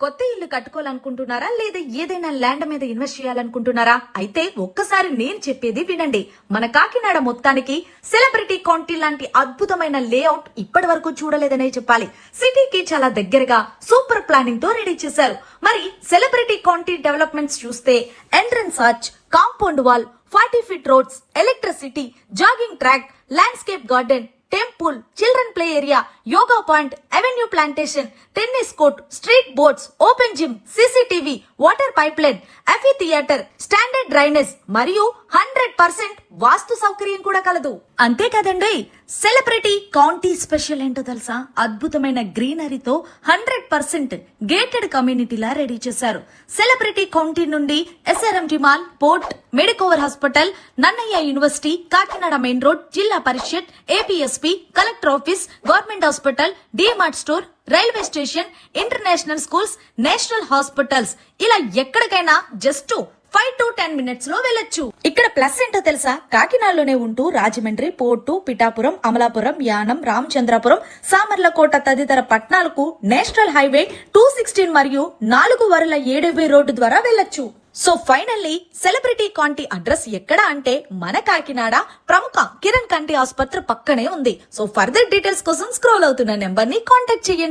కొత్త ఇల్లు కట్టుకోవాలనుకుంటున్నారా లేదా ఏదైనా ల్యాండ్ మీద ఇన్వెస్ట్ చేయాలనుకుంటున్నారా? అయితే ఒక్కసారి నేను చెప్పేది వినండి. మన కాకినాడ మొత్తానికి సెలబ్రిటీ కాంటీ లాంటి అద్భుతమైన లేఅవుట్ ఇప్పటి వరకు చూడలేదనే చెప్పాలి. సిటీకి చాలా దగ్గరగా సూపర్ ప్లానింగ్ తో రెడీ చేశారు. మరి సెలబ్రిటీ కాంటీ డెవలప్మెంట్స్ చూస్తే entrance arch, compound wall, 40 feet roads, electricity, jogging track, landscape garden, temple, children play area, yoga point, avenue plantation, tennis court, street boards, open gym, CCTV, water pipe line, amphitheatre, standard drainage మరియు 100% వాస్తు సౌకర్యం కూడా కలదు. అంతే కదండి, celebrity county special ఏంటో తెలుసా? అద్భుతమైన గ్రీనరీతో 100% గేటెడ్ కమ్యూనిటీలా రెడీ చేశారు. సెలబ్రిటీ కౌంటీ నుండి SRMG mall, port, Medicover hospital, Nannaya university, Kakinada main road, Zilla Parishad, APSP, collector office, government hospital, DMart store, railway station, international schools, national hospitals, ఇలా ఎక్కడికైనా జస్ట్ 5 to 10 minutes లో వెళ్ళొచ్చు. ఇక్కడ ప్లస్ ఏంటో తెలుసా? కాకినాడలోనే ఉంటూ రాజమండ్రి, పోర్టు, పిఠాపురం, అమలాపురం, యానం, రామచంద్రపురం, సామర్లకోట తదితర పట్టణాలకు నేషనల్ హైవే 216 మరియు 4 రోడ్డు ద్వారా వెళ్ళొచ్చు. సో ఫైనల్లీ సెలబ్రిటీ కాంటీ అడ్రస్ ఎక్కడ అంటే మన కాకినాడ ప్రముఖ కిరణ్ కంటి ఆసుపత్రి పక్కనే ఉంది. సో ఫర్దర్ డీటెయిల్స్ కోసం స్క్రోల్ అవుతున్న నెంబర్ ని కాంటాక్ట్ చేయండి.